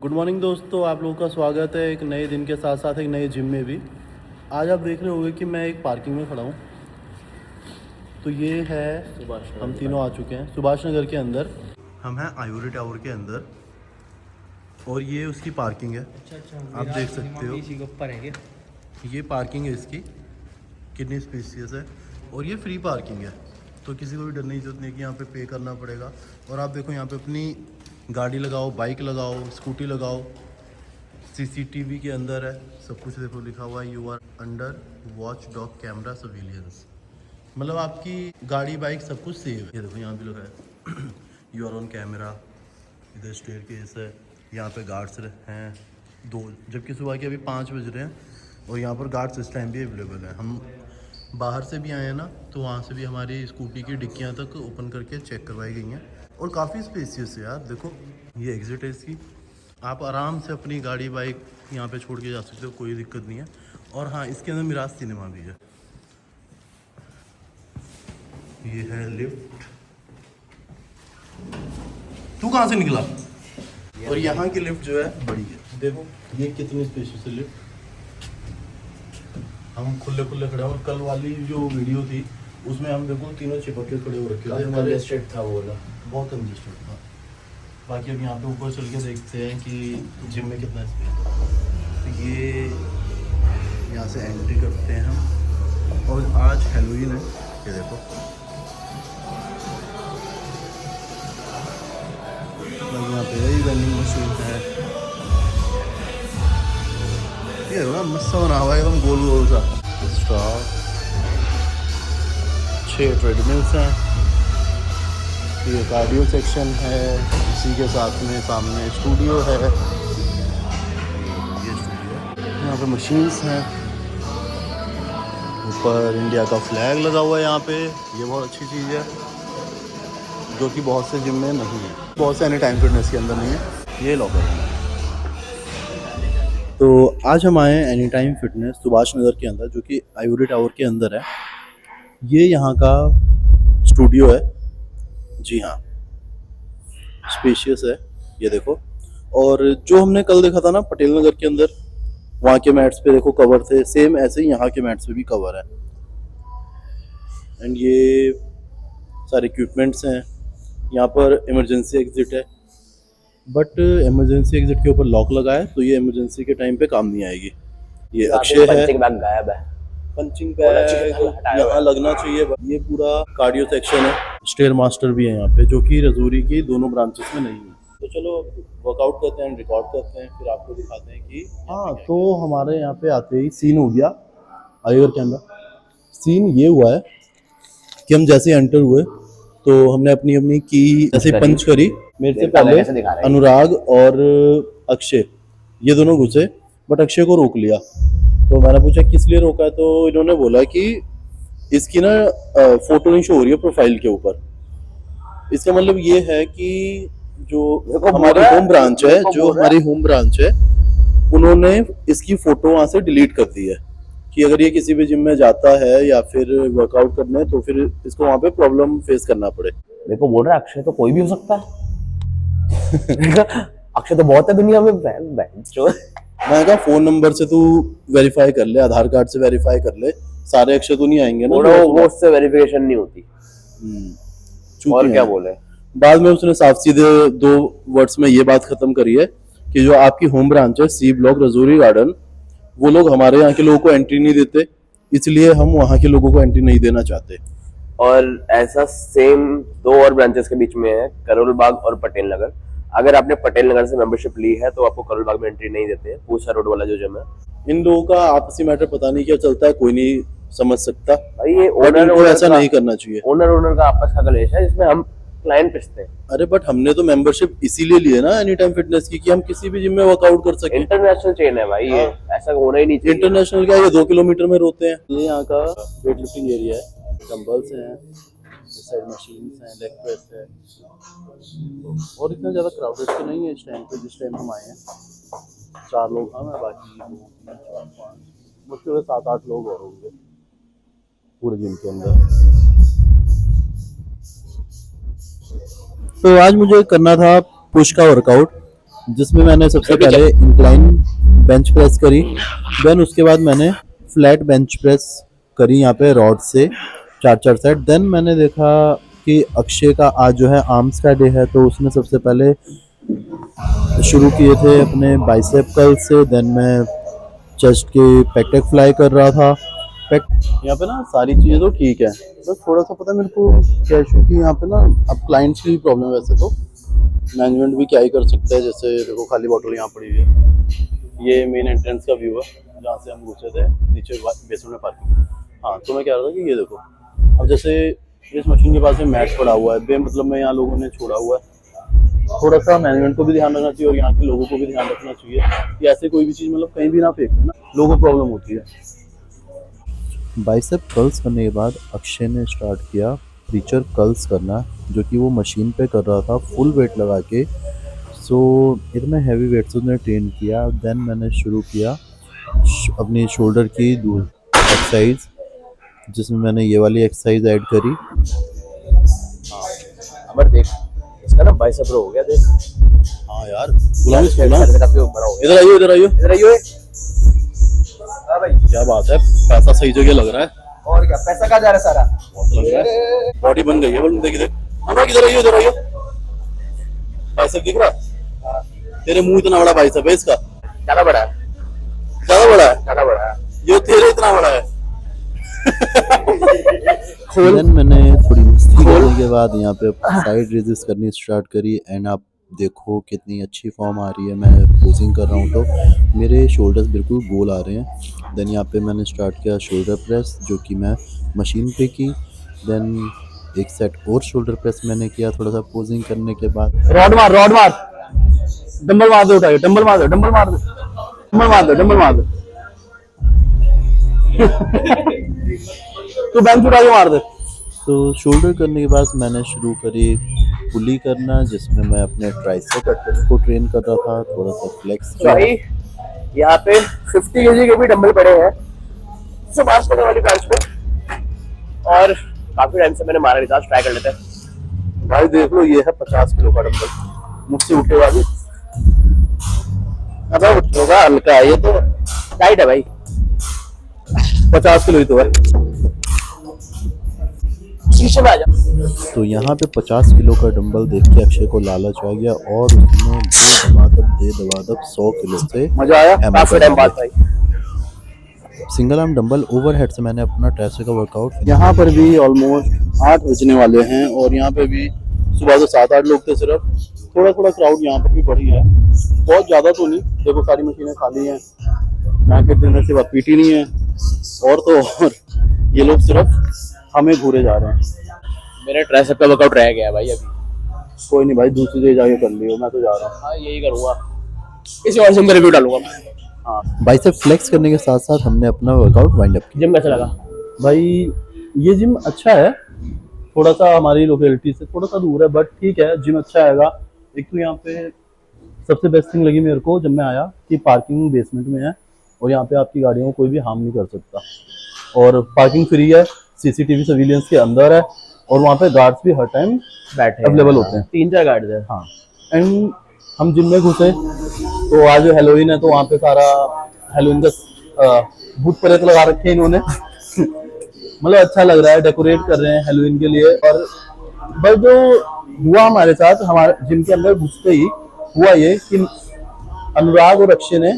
Good morning दोस्तों, आप लोगों का स्वागत है एक नए दिन के साथ साथ एक नए जिम में भी। आज आप देख रहे होंगे कि मैं एक पार्किंग में खड़ा हूँ। तो ये है, हम तीनों आ चुके हैं सुभाष नगर के अंदर। हम हैं आइवरी टावर के अंदर और ये उसकी पार्किंग है। आप देख सकते हो इसी के ऊपर है क्या? ये पार्किंग है इसकी, कितनी स्पेसियस है और ये फ्री पार्किंग है। तो किसी को भी डरने की जरूरत नहीं कि यहाँ पे पे करना पड़ेगा। और आप देखो यहाँ पे अपनी गाड़ी लगाओ, बाइक लगाओ, स्कूटी लगाओ। सीसीटीवी के अंदर है सब कुछ, देखो लिखा हुआ है you are under watchdog camera surveillance. मतलब आपकी गाड़ी बाइक सब कुछ सेव है। ये देखो यहाँ भी लिखा है यू आर ऑन कैमरा। इधर स्टेयर केस है, यहाँ पे गार्ड्स हैं 2, जबकि सुबह के अभी 5 बज रहे हैं और यहाँ पर गार्ड्स इस टाइम भी अवेलेबल है। हम बाहर से भी आए हैं ना, तो वहाँ से भी हमारी स्कूटी की डिक्कियाँ तक ओपन करके चेक करवाई गई हैं। और काफ़ी स्पेसियस है यार। देखो ये एग्जिट है इसकी, आप आराम से अपनी गाड़ी बाइक यहाँ पे छोड़ के जा सकते हो, कोई दिक्कत नहीं है। और हाँ, इसके अंदर मिराज सिनेमा भी है। ये है लिफ्ट। तू कहाँ से निकला? और यहाँ की लिफ्ट जो है बड़ी है, देखो ये कितनी स्पेशियस है लिफ्ट। हम खुले खुले खड़े हैं। और कल वाली जो वीडियो थी उसमें हम देखो तीनों चिपक के खड़े हो रखे थे। कंजेस्टेड था वो वाला, बहुत कंजेस्टेड था। बाकी अब यहाँ पे ऊपर चल के देखते हैं कि जिम में कितना स्पेस है। तो ये यहाँ से एंट्री करते हैं हम। और आज हैलोवीन है, ये देखो यहाँ पे वेंडिंग मशीन है। ये ना मस्त बना हुआ है एकदम गोल गोल सा। स्टॉप 6 ट्रेडमिल्स हैं। ये कार्डियो सेक्शन है, इसी के साथ में सामने स्टूडियो है। ये स्टूडियो है, यहाँ पे मशीन्स हैं। ऊपर इंडिया का फ्लैग लगा हुआ है यहाँ पे, ये बहुत अच्छी चीज़ है जो कि बहुत से जिम में नहीं है, बहुत से एनी टाइम फिटनेस के अंदर नहीं है। ये लॉकर है। तो आज हम आए हैं any time fitness Subhash Nagar के अंदर, जो कि आइवरी टावर के अंदर है। ये यहाँ का स्टूडियो है। जी हाँ, स्पेशियस है, ये देखो। और जो हमने कल देखा था ना पटेल नगर के अंदर, वहाँ के मैट्स पे देखो कवर थे, सेम ऐसे ही यहाँ के मैट्स पे भी कवर है। एंड ये सारे इक्विपमेंट्स हैं। यहाँ पर इमरजेंसी एग्जिट है, बट इमरजेंसी एग्जिट के ऊपर लॉक लगा है, तो ये इमरजेंसी के टाइम पे काम नहीं आएगी। ये अक्षय है। पंचिंग बैग गायब है। पंचिंग बैग यहाँ लगना चाहिए। ये पूरा कार्डियो सेक्शन है। स्टेयर मास्टर भी है यहाँ पे, जो कि रजौरी की दोनों ब्रांचेस में नहीं है। तो चलो वर्कआउट करते हैं, रिकॉर्ड करते हैं, फिर आपको दिखाते हैं कि हाँ। तो हमारे यहाँ पे आते ही सीन हो गया आइवर कैमरा। सीन ये हुआ है कि हम जैसे एंटर हुए तो हमने अपनी अपनी की जैसे पंच करी। मेरे से पहले अनुराग और अक्षय ये दोनों घुसे, बट अक्षय को रोक लिया। तो मैंने पूछा किस लिए रोका है, तो इन्होंने बोला कि इसकी ना फोटो नहीं शो हो रही है प्रोफाइल के ऊपर। इसका मतलब ये है कि जो हमारी होम ब्रांच है, उन्होंने इसकी फोटो वहाँ से डिलीट कर दी है कि अगर ये किसी भी जिम में जाता है या फिर वर्कआउट करने, तो फिर इसको वहाँ पे प्रॉब्लम फेस करना पड़े। मेरे को बोल रहा है अक्षय तो कोई भी हो सकता है। अक्षय तो बहुत है दुनिया में। मैं कहा फोन नंबर से तू वेरीफाई कर ले, आधार कार्ड से वेरीफाई कर ले, सारे अक्षय तो नहीं आएंगे ना। वो उससे वेरिफिकेशन नहीं होती। और क्या बोले, बाद में उसने साफ सीधे 2 वर्ड्स में ये बात खत्म करी है कि जो आपकी होम ब्रांच है सी ब्लॉक रजौरी गार्डन, वो लोग हमारे यहाँ के लोगों को एंट्री नहीं देते, इसलिए हम वहाँ के लोगों को एंट्री नहीं देना चाहते। और ऐसा सेम 2 और ब्रांचेस के बीच में है, करोल बाग और पटेल नगर। अगर आपने पटेल नगर से मेंबरशिप ली है तो आपको करोल बाग में एंट्री नहीं देते। पूसा रोड वाला जो जिम है, इन लोगों का आपसी मैटर पता नहीं क्या चलता है, कोई नहीं समझ सकता भाई। ये ओनर ऐसा नहीं करना चाहिए। ओनर का आपस का कलेश है, जिसमें हम क्लाइंट पिसते हैं। अरे बट हमने तो मेंबरशिप इसीलिए ली है ना एनी टाइम फिटनेस की, कि हम किसी भी जिम में वर्कआउट कर सकें। इंटरनेशनल चेन है भाई। ये ऐसा होना ही नहीं चाहिए। इंटरनेशनल क्या, ये 2 किलोमीटर में रोते हैं। ये यहाँ का वेट लिफ्टिंग एरिया है, डंबल्स हैं, इस साइड मशीन्स हैं, लेग प्रेस है। और इतना ज़्यादा क्राउडेड तो नहीं है इस टाइम पे, जिस टाइम हम आए हैं। 4 लोग हम हैं, बाकी 2, 3, 4, 5 मुश्किल से 7-8 लोग और होंगे पूरे जिम के अंदर। तो आज मुझे करना था पुश का वर्कआउट, जिसमें मैंने सबसे पहले इंक्लाइन बेंच प्रेस करी, देन उसके बाद मैंने फ्लैट बेंच प्रेस करी यहाँ पे रॉड से 4-4 सेट। देन मैंने देखा कि अक्षय का आज जो है आर्म्स का डे है, तो उसने सबसे पहले शुरू किए थे अपने बाइसेप कर्ल से। देन मैं चेस्ट के पेक्टेक फ्लाई कर रहा था। यहाँ पे ना सारी चीज़ें तो ठीक है, बस थोड़ा सा पता है मेरे को क्या इशू कि यहाँ पे ना अब क्लाइंट्स की प्रॉब्लम है। वैसे तो मैनेजमेंट भी क्या ही कर सकता है, जैसे देखो खाली बॉटल यहाँ पड़ी हुई है। ये मेन एंट्रेंस का व्यू है जहाँ से हम घुसे थे, नीचे बेसमेंट में पार्किंग। हाँ, तो मैं कह रहा था कि ये देखो, अब जैसे इस मशीन के पास में मैट पड़ा हुआ है, बेमतलब में यहाँ लोगों ने छोड़ा हुआ है। थोड़ा सा मैनेजमेंट को भी ध्यान रखना चाहिए और यहाँ के लोगों को भी ध्यान रखना चाहिए कि ऐसे कोई भी चीज़ मतलब कहीं भी ना फेंक ना, लोगों को प्रॉब्लम होती है। बाइसेप कर्ल्स करने के बाद अक्षय ने स्टार्ट किया प्रीचर कर्ल्स करना, जो कि वो मशीन पे कर रहा था फुल वेट लगा के। सो इतने हैवी वेट से उसने ट्रेन किया। देन मैंने शुरू किया अपनी शोल्डर की एक्सरसाइज, जिसमें मैंने ये वाली एक्सरसाइज ऐड करी। अमर देख, इसका ना बाइसेप रो हो गया देख। हाँ यार, गुलामी काफी बड़ा हो गया। इधर आइयो, इधर आइयो, इधर आइयो। हाँ भाई, क्या बात है, पैसा सही जगह लग रहा है। और क्या, पैसा कहाँ जा रहा है सारा? बहुत लग रहा है, बॉडी बन गई है। बोल देख इधर, हाँ इधर आइयो, इधर आइयो। बाइसेप दिख रहा? तेरे मुंह इतना बड़ा बाइसेप है इसका। ज्यादा बड़ा है, ज्यादा बड़ा है, ज्यादा बड़ा है। ये तेरे इतना बड़ा है। देन मैंने थोड़ी मस्ती करने के बाद यहाँ पे साइड रेजिस करनी स्टार्ट करी। एंड आप देखो कितनी अच्छी फॉर्म आ रही है। मैं पोजिंग कर रहा हूँ तो मेरे शोल्डर्स बिल्कुल गोल आ रहे हैं। देन यहाँ पे मैंने स्टार्ट किया शोल्डर प्रेस, जो कि मैं मशीन पे की। देन एक सेट और शोल्डर प्रेस मैंने किया थोड़ा सा पोजिंग करने के बाद। रॉड मार, रॉड मार, डंबल मार दो, उठाइए, डंबल मार दो, डंबल मार दो, डंबल मार दो, डंबल मार दो। तू बेंच उठा के मार दे। तो शोल्डर करने के बाद मैंने शुरू करी पुली करना, जिसमें मैं अपने ट्राइसेप को ट्रेन कर रहा था, थोड़ा सा फ्लेक्स किया। भाई यहाँ पे 50 केजी के भी डंबल पड़े हैं सुभाष करने वाली बेंच पे, और काफी टाइम से मैंने मारा नहीं था, ट्राई कर लेते हैं। भाई देख लो, ये है 50 किलो का डंबल मुझसे उठेगा भी। अब उठेगा हल्का है, ये तो टाइट है भाई। 50 किलो ही तो है। शीशे में आ जा। तो यहाँ पे 50 किलो का डंबल देख के अक्षय को लालच आ गया और उसने दे दबादब 100 किलो से मजा आया काफी टाइम बाद भाई। सिंगल आर्म डंबल ओवरहेड से मैंने अपना ट्राइसेप का वर्कआउट। यहाँ पर भी ऑलमोस्ट 8 बजने वाले हैं और यहाँ पे भी सुबह से 7-8 लोग थे सिर्फ। थोड़ा थोड़ा क्राउड यहाँ पर भी बढ़ी है, बहुत ज़्यादा तो नहीं। देखो सारी मशीनें खाली हैं, मार्केट देने से बात पीटी नहीं है, और तो और ये लोग सिर्फ हमें घूरे जा रहे हैं। मेरा ट्राइसेप का वर्कआउट रह गया भाई अभी। कोई नहीं भाई, दूसरी जगह जाके कर लियो, मैं तो जा रहा हूँ। हाँ यही करूँगा, इसी और जिम का रिव्यू डालूंगा मैं। हाँ बाइसेप फ्लेक्स करने के साथ साथ हमने अपना वर्कआउट वाइंड अप किया। जिम कैसा लगा? भाई ये जिम अच्छा है, थोड़ा सा हमारी लोकेलिटी से थोड़ा सा दूर है, बट ठीक है, जिम अच्छा आएगा। एक तो यहाँ पे सबसे बेस्ट थिंग लगी मेरे को जब मैं आया कि पार्किंग बेसमेंट में है और यहाँ पे आपकी गाड़ियों को कोई भी हार्म नहीं कर सकता, और पार्किंग फ्री है, सीसीटीवी सर्विलेंस के अंदर है, और वहाँ पे गार्ड्स भी हर टाइम बैठे अवेलेबल होते हैं। 3-4 गार्ड है। हाँ, एंड हम जिम में घुसे तो आज हेलोवीन है, तो वहाँ पे सारा हेलोवीन का भूत प्रेत लगा रखे हैं इन्होंने। मतलब अच्छा लग रहा है, डेकोरेट कर रहे हैं हेलोवीन के लिए। और बस जो हुआ हमारे साथ, हमारे जिम के अंदर घुसते ही हुआ ये कि अनुराग और अक्षय ने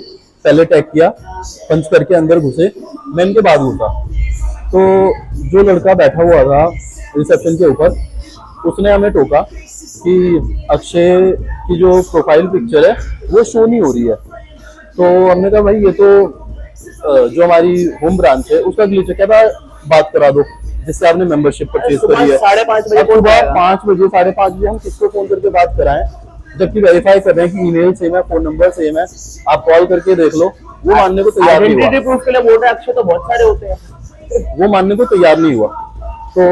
पहले टैग किया, पंच करके अंदर घुसे, मैं इनके बाद घुसा। तो जो लड़का बैठा हुआ था रिसेप्शन के ऊपर, उसने हमें टोका कि अक्षय की जो प्रोफाइल पिक्चर है वो शो नहीं हो रही है। तो हमने कहा भाई ये तो जो हमारी होम ब्रांच है उसका ग्लिच है, क्या था, बात करा दो जिससे आपने मेंबरशिप परचेज करी है। 5:30 बजे सुबह 5 बजे 5:30 बजे हम किसको फोन करके बात कराएं, जबकि वेरीफाई कर रहे हैं कि ईमेल सेम है, फोन नंबर सेम है, आप कॉल करके देख लो। वो मानने को तैयार नहीं हुआ। आइडेंटिटी प्रूफ के लिए बोल रहे हैं अक्षय तो बहुत सारे होते हैं। वो मानने को तैयार नहीं हुआ। तो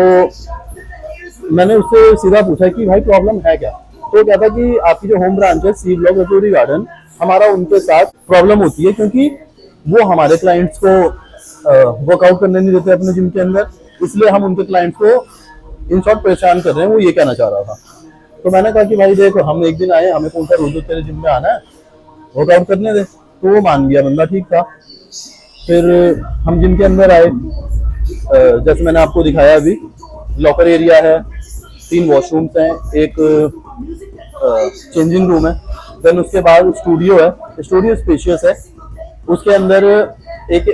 मैंने उससे सीधा पूछा कि भाई प्रॉब्लम है क्या। तो कहता कि आपकी जो होम ब्रांच है सी ब्लॉक रजौरी गार्डन, हमारा उनके साथ प्रॉब्लम होती है क्योंकि वो हमारे क्लाइंट्स को वर्कआउट करने नहीं देते अपने जिम के अंदर, इसलिए हम उनके क्लाइंट्स को इन शॉर्ट परेशान कर रहे हैं। वो ये कहना चाह रहा था। तो मैंने कहा कि भाई देख, हम एक दिन आए, हमें कौन सा रोज तेरे जिम में आना है, वर्कआउट करने दे। तो वो मान गया, बंदा ठीक था। फिर हम जिम के अंदर आए, जैसे मैंने आपको दिखाया अभी, लॉकर एरिया है, 3 वॉशरूम्स हैं, एक चेंजिंग रूम है, देन उसके बाद स्टूडियो है, स्टूडियो स्पेशियस है। उसके अंदर एक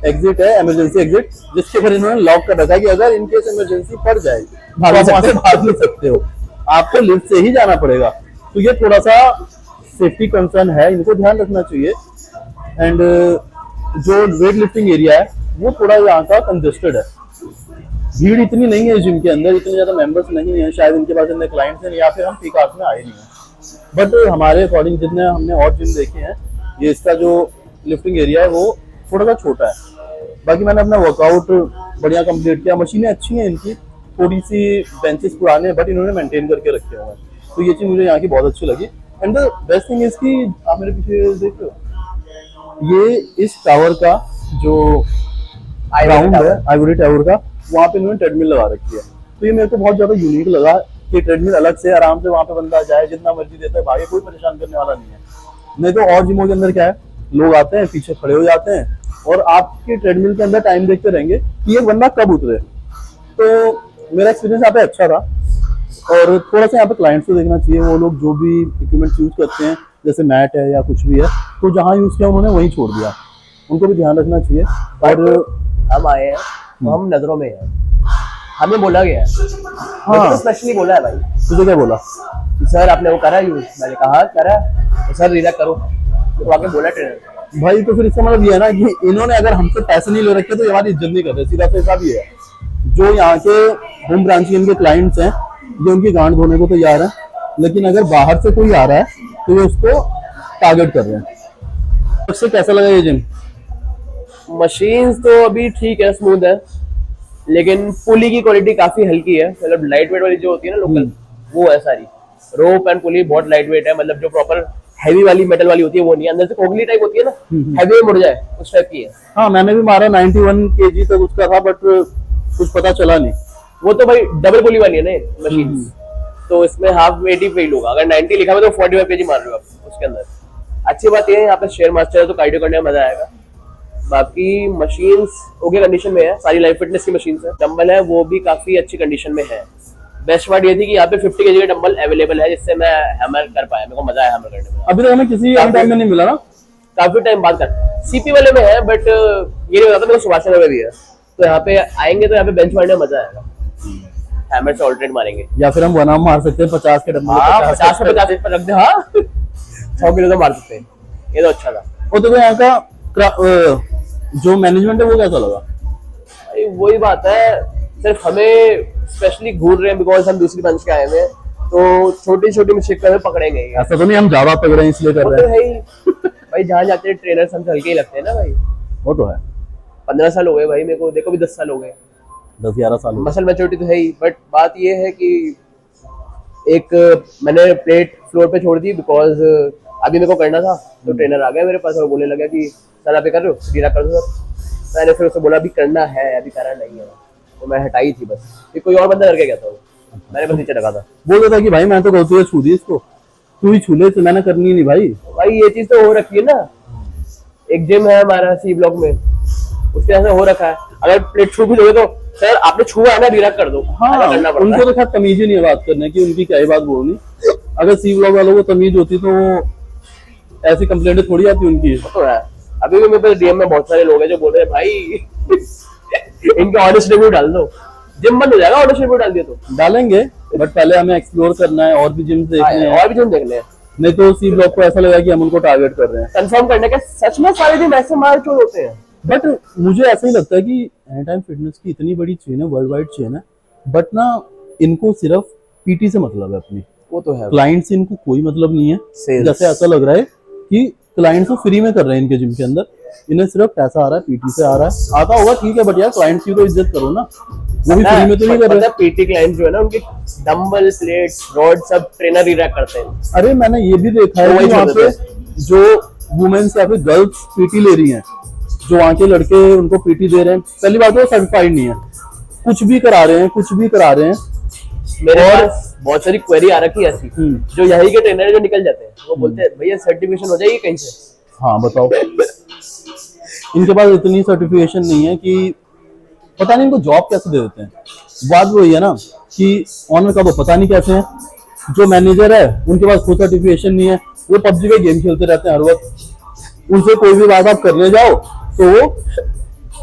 एग्जिट है, इमरजेंसी एग्जिट, जिसके ऊपर इन्होंने लॉक कर रखा है कि अगर इनकेस इमरजेंसी पड़ जाए तो आप वहां से भाग नहीं सकते हो, आपको लिफ्ट से ही जाना पड़ेगा। तो ये थोड़ा सा सेफ्टी कंसर्न है, इनको ध्यान रखना चाहिए। एंड जो वेट लिफ्टिंग एरिया है वो थोड़ा यहाँ का कंजेस्टेड है, भीड़ इतनी नहीं है जिम के अंदर, इतने ज्यादा मेंबर्स नहीं है, शायद इनके पास इतने क्लाइंट्स हैं, या फिर हम पीक आवर्स में आए नहीं हैं। बट हमारे अकॉर्डिंग जितने हमने और जिम देखे हैं, ये इसका जो लिफ्टिंग एरिया है वो थोड़ा सा छोटा है। बाकी मैंने अपना वर्कआउट बढ़िया कंप्लीट किया, मशीनें अच्छी हैं इनकी, थोड़ी सी बेंचेस पुराने हैं बट इन्होंने मेंटेन करके रखे हुए हैं, तो ये चीज़ मुझे यहाँ की बहुत अच्छी लगी। एंड द बेस्ट थिंग इसकी, आप मेरे पीछे देख रहे हो, ये इस टावर का जो ग्राउंड है, आइवरी टावर का, वहाँ पे इन्होंने ट्रेडमिल लगा रखी है। तो ये मेरे को बहुत ज्यादा यूनिक लगा कि ट्रेडमिल अलग से आराम से वहाँ पे बंदा जाए, जितना मर्जी देता है भागे, कोई परेशान करने वाला नहीं है। नहीं तो और जिमों के अंदर क्या है, लोग आते हैं, पीछे खड़े हो जाते हैं और आपके ट्रेडमिल के अंदर टाइम देखते रहेंगे कि ये बंदा कब उतरे। तो मेरा एक्सपीरियंस यहाँ पे अच्छा था। और थोड़ा सा यहाँ पे क्लाइंट्स को देखना चाहिए, वो लोग जो भी इक्विपमेंट यूज करते हैं, जैसे मैट है या कुछ भी है, तो जहाँ यूज किया उन्होंने वहीं छोड़ दिया, उनको भी ध्यान रखना चाहिए। और हम आए हैं तो हम नजरों में हैं, हमें बोला गया है, हाँ, तो स्पेशली बोला है भाई। तुझे क्या बोला? सर आपने वो करा यूज, मैंने कहा करा, तो सर रिलैक्स करो, तो आके बोला ट्रेनर। भाई तो फिर इसका मतलब ये है ना कि इन्होंने अगर हमसे पैसे नहीं ले रखे तो ये हमारी इज्जत नहीं कर रहे, सीधा सा हिसाब ये है। जो यहाँ के होम ब्रांच इनके क्लाइंट्स हैं, ये उनकी गांड धोने को तैयार है, लेकिन अगर बाहर से कोई आ रहा है तो ये उसको टारगेट कर रहे हैं। उससे कैसा लगा ये जिम? मशीन्स तो अभी ठीक है, स्मूथ है, लेकिन पुली की क्वालिटी काफी हल्की है, मतलब लाइट वेट वाली जो होती है ना लोकल, वो है सारी। रोप एंड पुली बहुत लाइट वेट है, मतलब जो प्रॉपर हैवी वाली मेटल वाली होती है वो नहीं है, अंदर से कोगली टाइप होती है ना, हैवी में मुड़ जाए उस टाइप की है। हाँ, मैंने भी मारा 91 kg तक उसका था, बट कुछ पता चला नहीं। वो तो भाई डबल पुली वाली है ना मशीन, तो इसमें हाफ 80 फील होगा, अगर 90 लिखा हुआ तो 45 kg मार रहे हो आप उसके अंदर। अच्छी बात ये है यहाँ पे शेयर मास्टर है, तो कार्डियो करने में मजा आएगा। बाकी मशीन्स ओके कंडीशन में है, सारी लाइफ फिटनेस की मशीन्स है। डंबल है वो भी काफी अच्छी कंडीशन में है। बेस्ट बात ये थी कि यहाँ पे 50 kg का डंबल अवेलेबल है, जिससे मैं हैमर कर पाया, मेरे को मजा आया हैमर करने में। अभी तक हमें किसी टाइम में नहीं मिला ना, काफी टाइम बाद कर सीपी वाले में है, बट ये नहीं बताता मेरे को सुभाष चंद्र में भी है, तो यहाँ पे आएंगे तो यहाँ पे बेंच मारने में मजा आएगा, हैमर से ऑल्टरनेट मारेंगे, या फिर हम वन आर्म मार सकते हैं 50 के डंबल। हाँ 50 पे 50 पर रख दे, हाँ 100 किलो तो मार सकते हैं, ये तो अच्छा था। और तो यहाँ का जो मैनेजमेंट है वो कैसा लगा? वही बात है, सिर्फ हमें स्पेशली घूर रहे हैं बिकॉज हम दूसरी बेंच के आए हुए हैं, तो छोटी छोटी मिस्टेक हमें पकड़ेंगे। ऐसा तो नहीं हम ज्यादा पकड़ रहे हैं इसलिए कर रहे हैं, भाई जहाँ जाते हैं ट्रेनर्स हमसे हल्के ही लगते हैं ना भाई। वो तो है। 15 साल हो गए भाई मेरे को, देखो भी 10 साल हो गए, 10-11 साल हो गए। मसल मैच्योरिटी तो है ही, बट बात ये है कि एक मैंने प्लेट फ्लोर पे छोड़ दी बिकॉज अभी मेरे को करना था, तो ट्रेनर आ गया मेरे पास और बोलने लगा कि सर आप ये कर रहे हो, सीधा कर दो सर। मैंने फिर उससे बोला अभी करना है, अभी करा नहीं है, तो मैं हटाई थी बस, कि कोई और बंदा करके गया था, मैंने बस नीचे रखा था। बोल रहा था कि भाई मैं तो कहती है छू दी इसको, तू ही छू ले, तो मैंने करनी नहीं भाई। भाई ये चीज तो हो रखी है ना, एक जिम है हमारा सी ब्लॉक में, उसके ऐसा हो रखा है, अगर प्लेट छू भी दोगे तो सर आपने छुआ है ना, रिलैक्स कर दो। हाँ, उनको तो खैर तमीज ही नहीं है बात करने की, उनकी क्या ही बात बोलनी। अगर सी ब्लॉक वालों को तमीज होती तो ऐसी कंप्लेंट थोड़ी आती उनकी। तो है, अभी भी मेरे पास डीएम में बहुत सारे लोग हैं जो बोल रहे हैं भाई इनके ऑनेस्ट रिव्यू डाल दो, जिम बंद हो जाएगा ऑनेस्ट रिव्यू डाल दिया तो। डालेंगे, बट पहले हमें एक्सप्लोर करना है, और भी जिम देखने हैं, और भी जिम देखने हैं, नहीं तो सी ब्लॉक को ऐसा लगा कि हम उनको टारगेट कर रहे हैं। कंफर्म करने के सच में सारे जिम ऐसे मार चोर होते हैं। बट मुझे ऐसा ही लगता है कि एनी टाइम फिटनेस की इतनी बड़ी चेन है, वर्ल्ड वाइड चेन है, बट ना इनको सिर्फ पीटी से मतलब है अपनी, वो तो है, क्लाइंट से इनको कोई मतलब नहीं है। Sales। जैसे ऐसा लग रहा है कि क्लाइंट्स को फ्री में कर रहे हैं इनके जिम के अंदर, इन्हें सिर्फ पैसा आ रहा है, पीटी से आ रहा है, आता होगा ठीक है, बट यार क्लाइंट्स की तो इज्जत करो ना, वो भी फ्री में तो नहीं कर रहे। पीटी क्लाइंट जो है ना, उनके डंबल प्लेट्स रॉड सब ट्रेनर ही रैक करते हैं। अरे मैंने ये भी देखा है कि वहाँ पे जो वुमेन्स या फिर गर्ल्स पीटी ले रही हैं, जो वहाँ के लड़के उनको पीटी दे रहे हैं, पहली बात वो सर्टिफाइड नहीं है, कुछ भी करा रहे हैं, कुछ भी करा रहे हैं, मेरे और- पास बहुत सारी क्वेरी आ रखी है ऐसी जो यही के ट्रेनर जो निकल जाते हैं, वो बोलते हैं भैया सर्टिफिकेशन हो जाएगी कहीं से। हाँ बताओ, इनके पास इतनी सर्टिफिकेशन नहीं है कि पता नहीं इनको जॉब कैसे दे देते हैं। बात वही है ना कि ऑनर का तो पता नहीं कैसे है, जो मैनेजर है उनके पास खुद सर्टिफिकेशन नहीं है, वो पबजी का गेम खेलते रहते हैं हर वक्त। उनसे कोई भी बात आप करने जाओ तो वो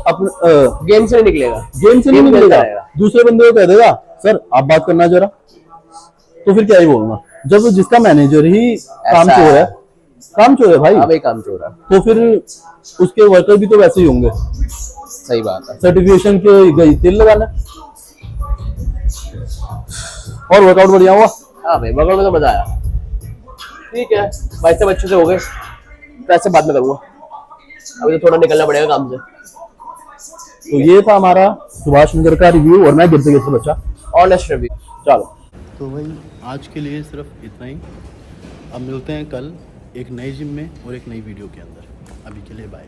अपने गेम से नहीं निकलेगा, गेम से नहीं खेलता निकलेगा, रहेगा। दूसरे बंदे को कह देगा सर आप बात करना जरा, तो फिर क्या ही बोलना जब वो जिसका मैनेजर ही काम ऐसा चोर है। है, काम चोर है भाई, हाँ भाई काम चोर है, तो फिर उसके वर्कर भी तो वैसे ही होंगे, सही बात है। सर्टिफिकेशन के गई तेल लगाना। और वर्कआउट बढ़िया हुआ। हाँ भाई वर्कआउट में तो मजा आया। ठीक है भाई सब अच्छे से हो गए, तो ऐसे बाद में करूंगा, अभी तो थोड़ा निकलना पड़ेगा काम से। तो ये था हमारा सुभाष नगर का रिव्यू और मैं गिरते गिरते बचा। Honest review. चलो तो भाई आज के लिए सिर्फ इतना ही। अब मिलते हैं कल एक नई जिम में और एक नई वीडियो के अंदर। अभी के लिए बाय।